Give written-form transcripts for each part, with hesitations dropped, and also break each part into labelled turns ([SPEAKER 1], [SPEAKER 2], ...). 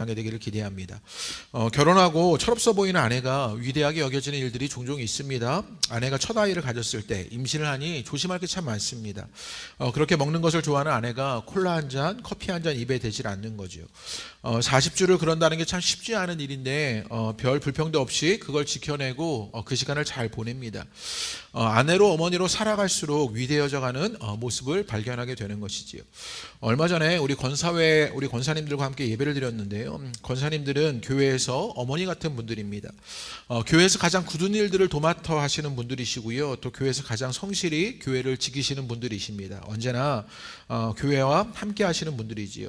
[SPEAKER 1] 하게 되기를 기대합니다. 결혼하고 철없어 보이는 아내가 위대하게 여겨지는 일들이 종종 있습니다. 아내가 첫 아이를 가졌을 때 임신을 하니 조심할 게 참 많습니다. 그렇게 먹는 것을 좋아하는 아내가 콜라 한 잔, 커피 한 잔 입에 대질 않는 거죠. 40주를 그런다는 게 참 쉽지 않은 일인데 별 불평도 없이 그걸 지켜내고 그 시간을 잘 보냅니다. 아내로 어머니로 살아갈수록 위대해져가는 모습을 발견하게 되는 것이지요. 얼마 전에 우리 권사님들과 함께 예배를 드렸는데요. 권사님들은 교회에서 어머니 같은 분들입니다. 교회에서 가장 굳은 일들을 도맡아 하시는 분들이시고요. 또 교회에서 가장 성실히 교회를 지키시는 분들이십니다. 언제나 교회와 함께 하시는 분들이지요.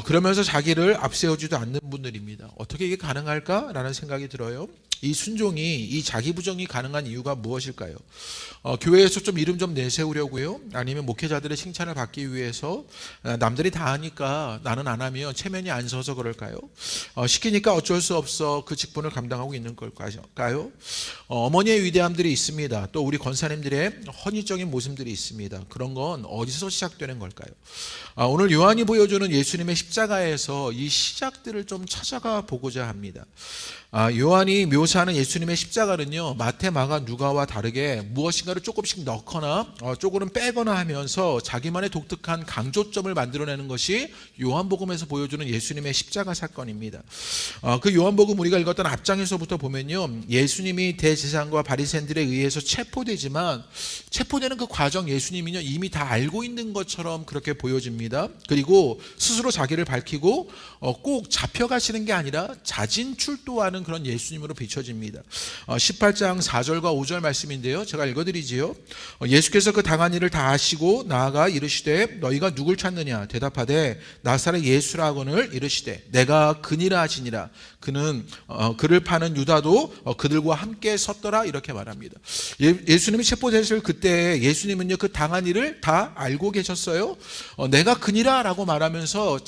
[SPEAKER 1] 그러면서 자기를 앞세우지도 않는 분들입니다. 어떻게 이게 가능할까라는 생각이 들어요. 이 순종이, 이 자기 부정이 가능한 이유가 무엇일까요? 교회에서 좀 이름 좀 내세우려고요? 아니면 목회자들의 칭찬을 받기 위해서 남들이 다 하니까 나는 안 하면 체면이 안 서서 그럴까요? 시키니까 어쩔 수 없어 그 직분을 감당하고 있는 걸까요? 어머니의 위대함들이 있습니다. 또 우리 권사님들의 헌의적인 모습들이 있습니다. 그런 건 어디서 시작되는 걸까요? 오늘 요한이 보여주는 예수님의 십자가에서 이 시작들을 좀 찾아가 보고자 합니다. 요한이 묘사하는 예수님의 십자가는요, 마태, 마가, 누가와 다르게 무엇인가를 조금씩 넣거나 조금은 빼거나 하면서 자기만의 독특한 강조점을 만들어내는 것이 요한복음에서 보여주는 예수님의 십자가 사건입니다. 그 요한복음 우리가 읽었던 앞장에서부터 보면요, 예수님이 대제사장과 바리새인들에 의해서 체포되지만 체포되는 그 과정 예수님이요 이미 다 알고 있는 것처럼 그렇게 보여집니다. 그리고 스스로 자기를 밝히고 꼭 잡혀가시는 게 아니라 자진출도하는 그런 예수님으로 비춰집니다. 18장 4절과 5절 말씀인데요, 제가 읽어드리지요. 예수께서 그 당한 일을 다 아시고 나아가 이르시되 너희가 누굴 찾느냐 대답하되 나사렛 예수라고는 이르시되 내가 그니라 하시니라. 그는 그를 파는 유다도 그들과 함께 섰더라 이렇게 말합니다. 예수님이 체포되실 그때 예수님은요 그 당한 일을 다 알고 계셨어요. 내가 그니라 라고 말하면서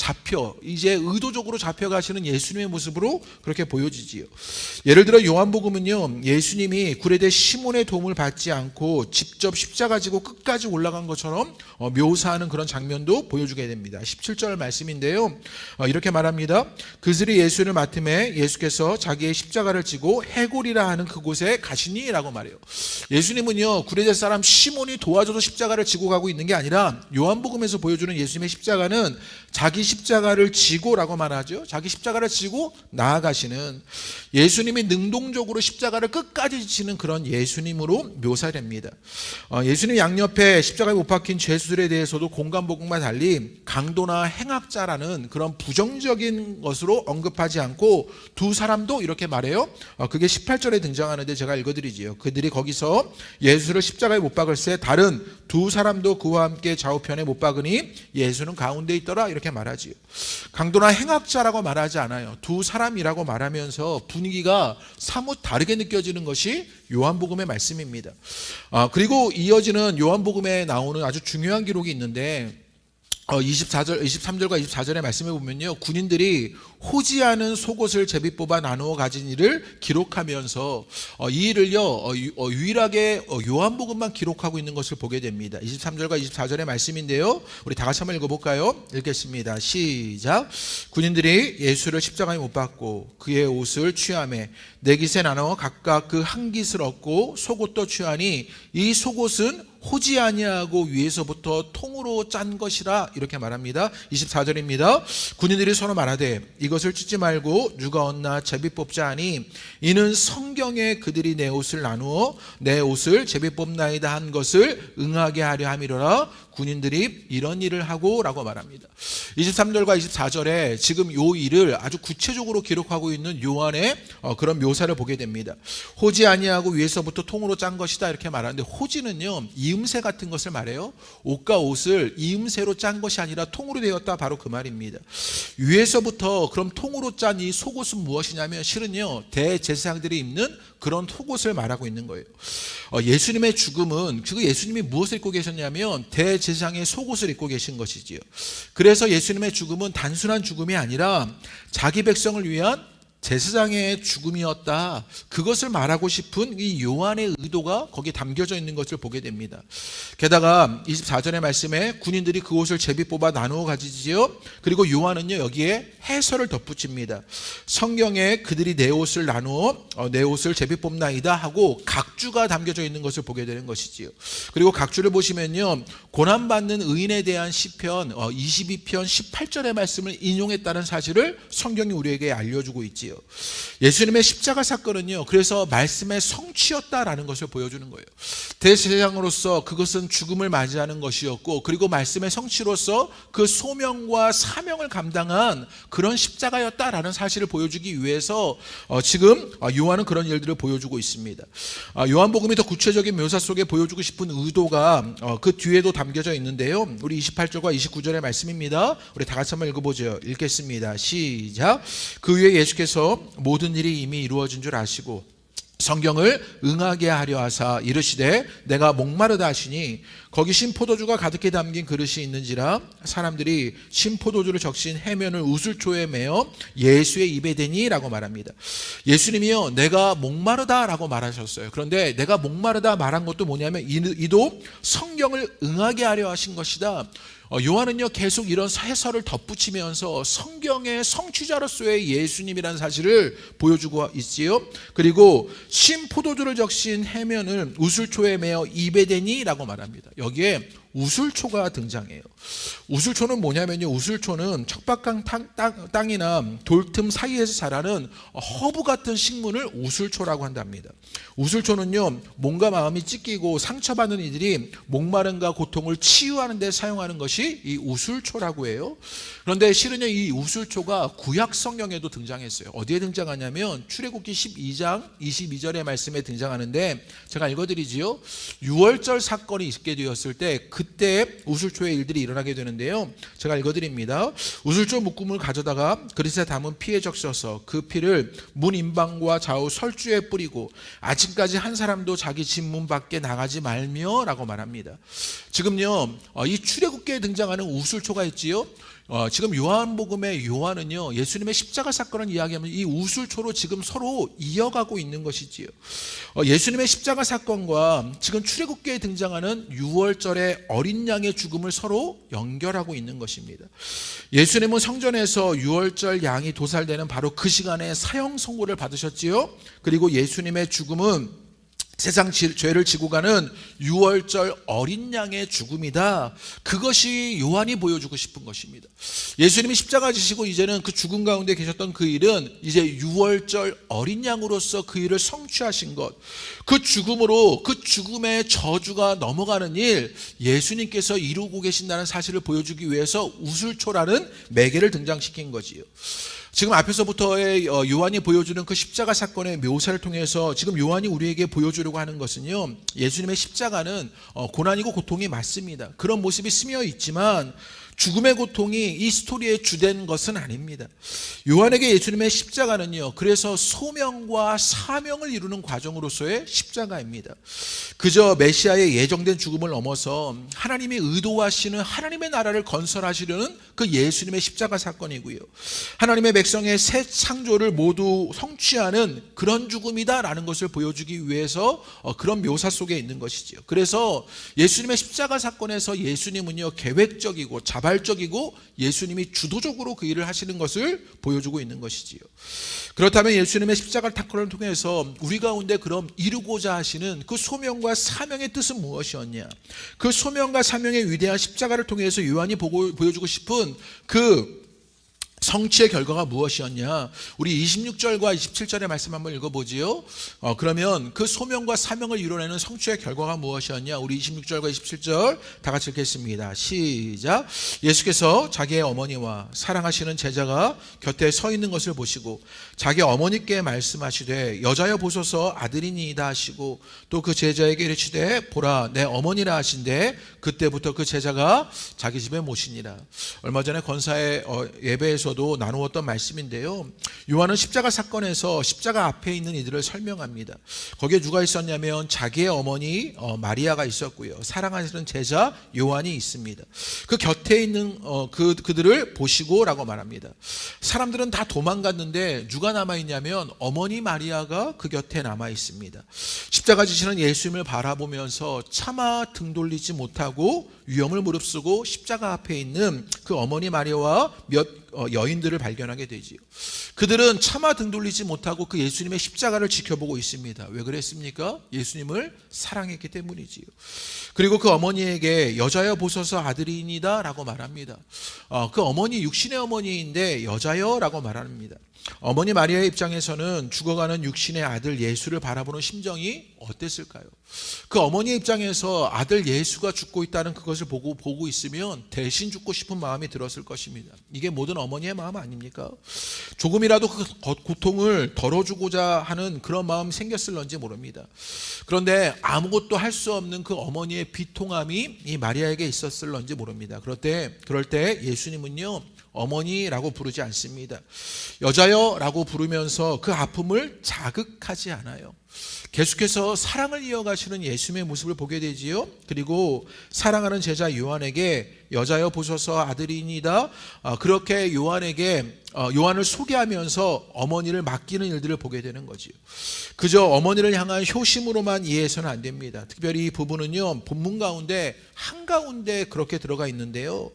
[SPEAKER 1] 이제 의도적으로 잡혀가시는 예수님의 모습으로 그렇게 보여지지요. 예를 들어 요한복음은요 예수님이 구레대 시몬의 도움을 받지 않고 직접 십자가 지고 끝까지 올라간 것처럼 묘사하는 그런 장면도 보여주게 됩니다. 17절 말씀인데요, 이렇게 말합니다. 그들이 예수를 맡음에 예수께서 자기의 십자가를 지고 해골이라 하는 그곳에 가시니 라고 말해요. 예수님은요 구레대 사람 시몬이 도와줘서 십자가를 지고 가고 있는 게 아니라 요한복음에서 보여주는 예수님의 십자가는 자기 십자가를 지고 라고 말하죠. 자기 십자가를 지고 나아가시는, 예수님이 능동적으로 십자가를 끝까지 지는 그런 예수님으로 묘사됩니다. 예수님 양옆에 십자가에 못 박힌 죄수들에 대해서도 공간복음과 달리 강도나 행악자라는 그런 부정적인 것으로 언급하지 않고 두 사람도 이렇게 말해요. 그게 18절에 등장하는데 제가 읽어드리지요. 그들이 거기서 예수를 십자가에 못 박을새 다른 두 사람도 그와 함께 좌우편에 못 박으니 예수는 가운데 있더라 이렇게 말하지요. 강도나 행악자라고 말하지 않아요. 두 사람이라고 말하면서 분위기가 사뭇 다르게 느껴지는 것이 요한복음의 말씀입니다. 그리고 이어지는 요한복음에 나오는 아주 중요한 기록이 있는데 23절과 24절의 말씀에 보면요, 군인들이 호지하는 속옷을 제비 뽑아 나누어 가진 일을 기록하면서 이 일을요 유일하게 요한복음만 기록하고 있는 것을 보게 됩니다. 23절과 24절의 말씀인데요, 우리 다 같이 한번 읽어볼까요? 읽겠습니다. 시작. 군인들이 예수를 십자가에 못 박고 그의 옷을 취하매 네 깃에 나눠 각각 그 한 깃을 얻고 속옷도 취하니 이 속옷은 호지 아니하고 위에서부터 통으로 짠 것이라 이렇게 말합니다. 24절입니다. 군인들이 서로 말하되 이것을 찢지 말고 누가 얻나 제비 뽑자 하니 이는 성경에 그들이 내 옷을 나누어 내 옷을 제비 뽑나이다 한 것을 응하게 하려 함이로라. 군인들이 이런 일을 하고 라고 말합니다. 23절과 24절에 지금 요 일을 아주 구체적으로 기록하고 있는 요한의 그런 묘사를 보게 됩니다. 호지 아니하고 위에서부터 통으로 짠 것이다 이렇게 말하는데, 호지는요 이음새 같은 것을 말해요. 옷과 옷을 이음새로 짠 것이 아니라 통으로 되었다, 바로 그 말입니다. 위에서부터 그럼 통으로 짠 이 속옷은 무엇이냐면 실은요 대제사장들이 입는 그런 속옷을 말하고 있는 거예요. 예수님의 죽음은 그 예수님이 무엇을 입고 계셨냐면 대제사장의 속옷을 입고 계신 것이지요. 그래서 예수님의 죽음은 단순한 죽음이 아니라 자기 백성을 위한 제사장의 죽음이었다. 그것을 말하고 싶은 이 요한의 의도가 거기에 담겨져 있는 것을 보게 됩니다. 게다가 24절의 말씀에 군인들이 그 옷을 제비 뽑아 나누어 가지지요. 그리고 요한은요 여기에 해설을 덧붙입니다. 성경에 그들이 내 옷을 나누어 내 옷을 제비 뽑나이다 하고 각주가 담겨져 있는 것을 보게 되는 것이지요. 그리고 각주를 보시면요 고난받는 의인에 대한 시편 22편 18절의 말씀을 인용했다는 사실을 성경이 우리에게 알려주고 있지요. 예수님의 십자가 사건은요 그래서 말씀의 성취였다라는 것을 보여주는 거예요. 대제사장으로서 그것은 죽음을 맞이하는 것이었고, 그리고 말씀의 성취로서 그 소명과 사명을 감당한 그런 십자가였다라는 사실을 보여주기 위해서 지금 요한은 그런 일들을 보여주고 있습니다. 요한복음이 더 구체적인 묘사 속에 보여주고 싶은 의도가 그 뒤에도 담겨져 있는데요. 우리 28절과 29절의 말씀입니다. 우리 다 같이 한번 읽어보죠. 읽겠습니다. 시작. 그 후에 예수께서 모든 일이 이미 이루어진 줄 아시고 성경을 응하게 하려 하사 이르시되 내가 목마르다 하시니 거기 신포도주가 가득히 담긴 그릇이 있는지라 사람들이 신포도주를 적신 해면을 우슬초에 매어 예수의 입에 대니 라고 말합니다. 예수님이요 내가 목마르다 라고 말하셨어요. 그런데 내가 목마르다 말한 것도 뭐냐면 이도 성경을 응하게 하려 하신 것이다. 요한은요 계속 이런 해설을 덧붙이면서 성경의 성취자로서의 예수님이라는 사실을 보여주고 있지요. 그리고 신포도주를 적신 해면을 우슬초에 매어 입에 대니 라고 말합니다. 여기에 우슬초가 등장해요. 우슬초는 뭐냐면요 우슬초는 척박한 땅이나 돌틈 사이에서 자라는 허브 같은 식물을 우슬초라고 한답니다. 우슬초는요 몸과 마음이 찢기고 상처받는 이들이 목마름과 고통을 치유하는 데 사용하는 것이 이 우슬초라고 해요. 그런데 실은요 이 우슬초가 구약 성경에도 등장했어요. 어디에 등장하냐면 출애굽기 12장 22절의 말씀에 등장하는데 제가 읽어드리지요. 유월절 사건이 있게 되었을 때 그때 우슬초의 일들이 일어나게 되는데요. 제가 읽어드립니다. 우슬초 묶음을 가져다가 그릇에 담은 피에 적셔서 그 피를 문 임방과 좌우 설주에 뿌리고 아침까지 한 사람도 자기 집 문 밖에 나가지 말며 라고 말합니다. 지금요 이 출애굽기에 등장하는 우슬초가 있지요. 지금 요한복음의 요한은요 예수님의 십자가 사건을 이야기하면 이 우슬초로 지금 서로 이어가고 있는 것이지요. 예수님의 십자가 사건과 지금 출애굽기에 등장하는 유월절의 어린 양의 죽음을 서로 연결하고 있는 것입니다. 예수님은 성전에서 유월절 양이 도살되는 바로 그 시간에 사형 선고를 받으셨지요. 그리고 예수님의 죽음은 세상 죄를 지고 가는 유월절 어린 양의 죽음이다. 그것이 요한이 보여주고 싶은 것입니다. 예수님이 십자가 지시고 이제는 그 죽음 가운데 계셨던 그 일은 이제 유월절 어린 양으로서 그 일을 성취하신 것, 그 죽음으로 그 죽음의 저주가 넘어가는 일 예수님께서 이루고 계신다는 사실을 보여주기 위해서 우슬초라는 매개를 등장시킨 거지요. 지금 앞에서부터의 요한이 보여주는 그 십자가 사건의 묘사를 통해서 지금 요한이 우리에게 보여주려고 하는 것은요 예수님의 십자가는 고난이고 고통이 맞습니다. 그런 모습이 스며 있지만 죽음의 고통이 이 스토리의 주된 것은 아닙니다. 요한에게 예수님의 십자가는요 그래서 소명과 사명을 이루는 과정으로서의 십자가입니다. 그저 메시아의 예정된 죽음을 넘어서 하나님이 의도하시는 하나님의 나라를 건설하시려는 그 예수님의 십자가 사건이고요, 하나님의 백성의 새 창조를 모두 성취하는 그런 죽음이다라는 것을 보여주기 위해서 그런 묘사 속에 있는 것이지요. 그래서 예수님의 십자가 사건에서 예수님은요 계획적이고 자발적이고 예수님이 주도적으로 그 일을 하시는 것을 보여주고 있는 것이지요. 그렇다면 예수님의 십자가 사건을 통해서 우리 가운데 그럼 이루고자 하시는 그 소명과 사명의 뜻은 무엇이었냐? 그 소명과 사명의 위대한 십자가를 통해서 요한이 보여주고 싶은 그 성취의 결과가 무엇이었냐? 우리 26절과 27절의 말씀 한번 읽어보지요. 그러면 그 소명과 사명을 이뤄내는 성취의 결과가 무엇이었냐? 우리 26절과 27절 다 같이 읽겠습니다. 시작. 예수께서 자기의 어머니와 사랑하시는 제자가 곁에 서 있는 것을 보시고 자기 어머니께 말씀하시되 여자여 보소서 아들이니이다 하시고 또 그 제자에게 이르시되 보라 내 어머니라 하신대 그때부터 그 제자가 자기 집에 모시니라. 얼마 전에 권사의 예배에서 요한복음에서도 나누었던 말씀인데요. 요한은 십자가 사건에서 십자가 앞에 있는 이들을 설명합니다. 거기에 누가 있었냐면 자기의 어머니 마리아가 있었고요. 사랑하시는 제자 요한이 있습니다. 그 곁에 있는 그들을 보시고라고 말합니다. 사람들은 다 도망갔는데 누가 남아있냐면 어머니 마리아가 그 곁에 남아있습니다. 십자가 지시는 예수님을 바라보면서 차마 등 돌리지 못하고 위험을 무릅쓰고 십자가 앞에 있는 그 어머니 마리아와 몇 여인들을 발견하게 되지요. 그들은 차마 등 돌리지 못하고 그 예수님의 십자가를 지켜보고 있습니다. 왜 그랬습니까? 예수님을 사랑했기 때문이지요. 그리고 그 어머니에게 여자여 보소서 아들이니이다 라고 말합니다. 그 어머니 육신의 어머니인데 여자여 라고 말합니다. 어머니 마리아의 입장에서는 죽어가는 육신의 아들 예수를 바라보는 심정이 어땠을까요? 그 어머니의 입장에서 아들 예수가 죽고 있다는 그것을 보고 있으면 대신 죽고 싶은 마음이 들었을 것입니다. 이게 모든 어머니의 마음 아닙니까? 조금이라도 그 고통을 덜어주고자 하는 그런 마음이 생겼을런지 모릅니다. 그런데 아무것도 할 수 없는 그 어머니의 비통함이 이 마리아에게 있었을런지 모릅니다. 그럴 때 예수님은요 어머니라고 부르지 않습니다. 여자여라고 부르면서 그 아픔을 자극하지 않아요. 계속해서 사랑을 이어가시는 예수님의 모습을 보게 되지요. 그리고 사랑하는 제자 요한에게 여자여 보소서 아들이니이다. 그렇게 요한을 소개하면서 어머니를 맡기는 일들을 보게 되는 거지요. 그저 어머니를 향한 효심으로만 이해해서는 안 됩니다. 특별히 이 부분은요 본문 가운데 한가운데 그렇게 들어가 있는데요.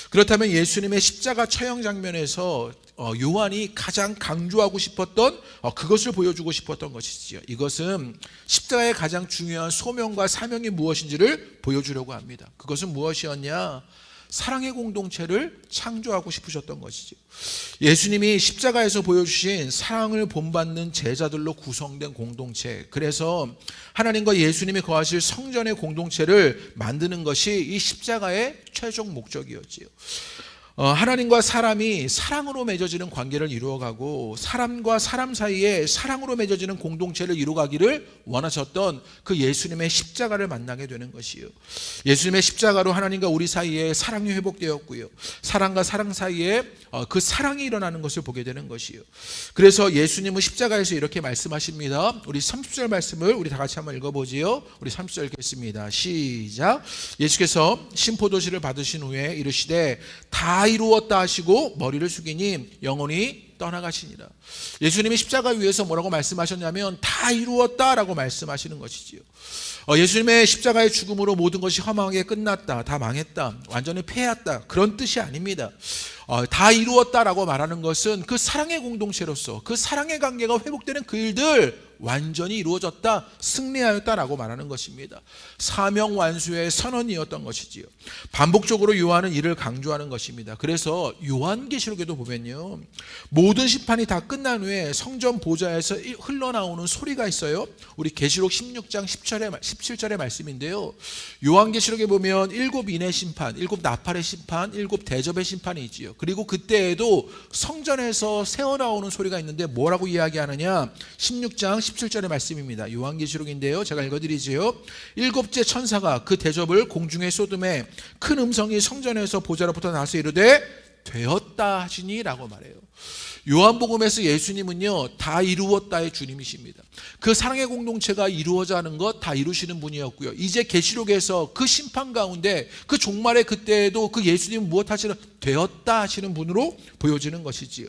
[SPEAKER 1] 그렇다면 예수님의 십자가 처형 장면에서 요한이 가장 강조하고 싶었던 그것을 보여주고 싶었던 것이지요. 이것은 십자가의 가장 중요한 소명과 사명이 무엇인지를 보여주려고 합니다. 그것은 무엇이었냐? 사랑의 공동체를 창조하고 싶으셨던 것이죠. 예수님이 십자가에서 보여주신 사랑을 본받는 제자들로 구성된 공동체, 그래서 하나님과 예수님이 거하실 성전의 공동체를 만드는 것이 이 십자가의 최종 목적이었지요. 하나님과 사람이 사랑으로 맺어지는 관계를 이루어가고 사람과 사람 사이에 사랑으로 맺어지는 공동체를 이루어가기를 원하셨던 그 예수님의 십자가를 만나게 되는 것이요. 예수님의 십자가로 하나님과 우리 사이에 사랑이 회복되었고요. 사람과 사람 사이에 그 사랑이 일어나는 것을 보게 되는 것이요. 그래서 예수님은 십자가에서 이렇게 말씀하십니다. 우리 30절 말씀을 우리 다 같이 한번 읽어보지요. 우리 30절 읽겠습니다. 시작. 예수께서 신포도주를 받으신 후에 이르시되 다 이루었다 하시고 머리를 숙이니 영혼이 떠나가시니라. 예수님이 십자가 위에서 뭐라고 말씀하셨냐면 다 이루었다라고 말씀하시는 것이지요. 예수님의 십자가의 죽음으로 모든 것이 허망하게 끝났다, 다 망했다, 완전히 패했다, 그런 뜻이 아닙니다. 다 이루었다라고 말하는 것은 그 사랑의 공동체로서 그 사랑의 관계가 회복되는 그 일들 완전히 이루어졌다, 승리하였다라고 말하는 것입니다. 사명 완수의 선언이었던 것이지요. 반복적으로 요한은 이를 강조하는 것입니다. 그래서 요한계시록에도 보면요, 모든 심판이 다 끝난 후에 성전 보좌에서 흘러나오는 소리가 있어요. 우리 계시록 16장 17절의 말씀인데요. 요한계시록에 보면 7 인의 심판, 7 나팔의 심판, 7 대접의 심판이 있지요. 그리고 그때에도 성전에서 새어나오는 소리가 있는데 뭐라고 이야기하느냐? 16장 17절의 말씀입니다. 요한계시록인데요. 제가 읽어드리지요. 7째 천사가 그 대접을 공중에 쏟음에 큰 음성이 성전에서 보좌로부터 나서 이르되 되었다 하시니 라고 말해요. 요한복음에서 예수님은요 다 이루었다의 주님이십니다. 그 사랑의 공동체가 이루어져 하는 것 다 이루시는 분이었고요. 이제 계시록에서 그 심판 가운데 그 종말의 그때에도 그 예수님은 무엇 하시는 되었다 하시는 분으로 보여지는 것이지요.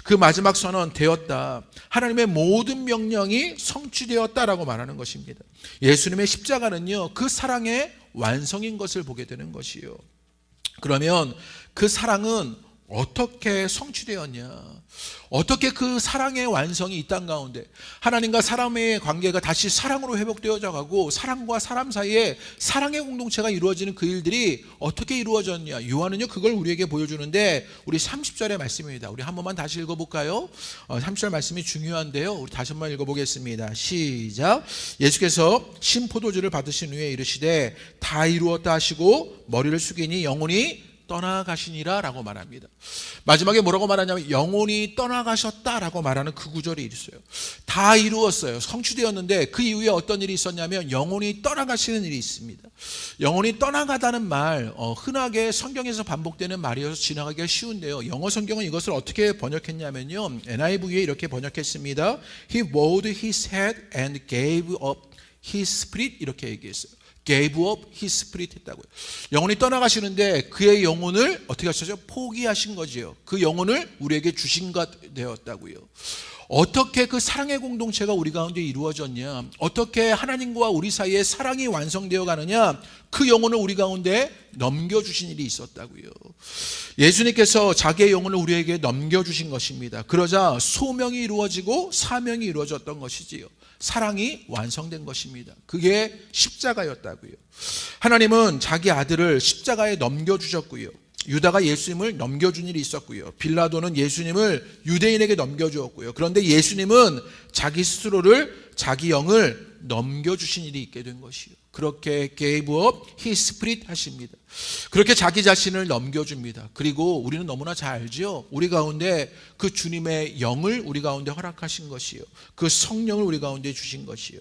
[SPEAKER 1] 그 마지막 선언 되었다, 하나님의 모든 명령이 성취되었다라고 말하는 것입니다. 예수님의 십자가는요 그 사랑의 완성인 것을 보게 되는 것이요. 그러면 그 사랑은 어떻게 성취되었냐? 어떻게 그 사랑의 완성이 이 땅 가운데 하나님과 사람의 관계가 다시 사랑으로 회복되어져 가고 사람과 사람 사이에 사랑의 공동체가 이루어지는 그 일들이 어떻게 이루어졌냐? 요한은요 그걸 우리에게 보여주는데 우리 30절의 말씀입니다. 우리 한 번만 다시 읽어볼까요? 30절 말씀이 중요한데요. 우리 다시 한번 읽어보겠습니다. 시작. 예수께서 신포도주를 받으신 후에 이르시되 다 이루었다 하시고 머리를 숙이니 영혼이 떠나가시니라 라고 말합니다. 마지막에 뭐라고 말하냐면 영혼이 떠나가셨다라고 말하는 그 구절이 있어요. 다 이루었어요. 성취되었는데 그 이후에 어떤 일이 있었냐면 영혼이 떠나가시는 일이 있습니다. 영혼이 떠나가다는 말 흔하게 성경에서 반복되는 말이어서 지나가기가 쉬운데요. 영어 성경은 이것을 어떻게 번역했냐면요. NIV에 이렇게 번역했습니다. He bowed his head and gave up his spirit 이렇게 얘기했어요. gave up his spirit 했다고요. 영혼이 떠나가시는데 그의 영혼을 어떻게 하셨죠? 포기하신 거지요. 그 영혼을 우리에게 주신 것 되었다고요. 어떻게 그 사랑의 공동체가 우리 가운데 이루어졌냐? 어떻게 하나님과 우리 사이에 사랑이 완성되어 가느냐? 그 영혼을 우리 가운데 넘겨주신 일이 있었다고요. 예수님께서 자기의 영혼을 우리에게 넘겨주신 것입니다. 그러자 소명이 이루어지고 사명이 이루어졌던 것이지요. 사랑이 완성된 것입니다. 그게 십자가였다고요. 하나님은 자기 아들을 십자가에 넘겨주셨고요. 유다가 예수님을 넘겨준 일이 있었고요. 빌라도는 예수님을 유대인에게 넘겨주었고요. 그런데 예수님은 자기 스스로를, 자기 영을 넘겨주신 일이 있게 된 것이요. 그렇게 gave up his spirit 하십니다. 그렇게 자기 자신을 넘겨줍니다. 그리고 우리는 너무나 잘 알죠. 우리 가운데 그 주님의 영을 우리 가운데 허락하신 것이요. 그 성령을 우리 가운데 주신 것이요.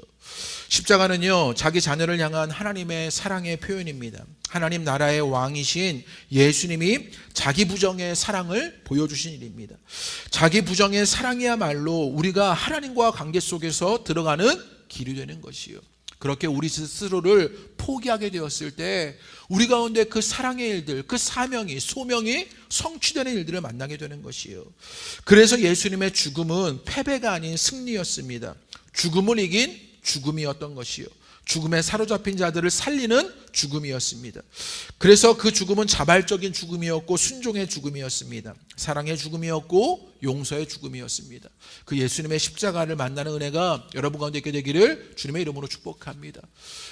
[SPEAKER 1] 십자가는요, 자기 자녀를 향한 하나님의 사랑의 표현입니다. 하나님 나라의 왕이신 예수님이 자기 부정의 사랑을 보여주신 일입니다. 자기 부정의 사랑이야말로 우리가 하나님과 관계 속에서 들어가는 길이 되는 것이요. 그렇게 우리 스스로를 포기하게 되었을 때 우리 가운데 그 사랑의 일들, 그 사명이, 소명이 성취되는 일들을 만나게 되는 것이요. 그래서 예수님의 죽음은 패배가 아닌 승리였습니다. 죽음을 이긴 죽음이었던 것이요. 죽음에 사로잡힌 자들을 살리는 죽음이었습니다. 그래서 그 죽음은 자발적인 죽음이었고 순종의 죽음이었습니다. 사랑의 죽음이었고 용서의 죽음이었습니다. 그 예수님의 십자가를 만나는 은혜가 여러분 가운데 있게 되기를 주님의 이름으로 축복합니다.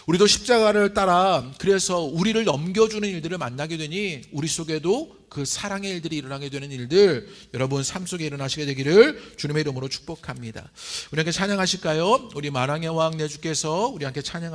[SPEAKER 1] 우리도 십자가를 따라 그래서 우리를 넘겨주는 일들을 만나게 되니 우리 속에도 그 사랑의 일들이 일어나게 되는 일들 여러분 삶 속에 일어나시게 되기를 주님의 이름으로 축복합니다. 우리 함께 찬양하실까요? 우리 만왕의 왕 내 주께서 우리 함께 찬양하실까요?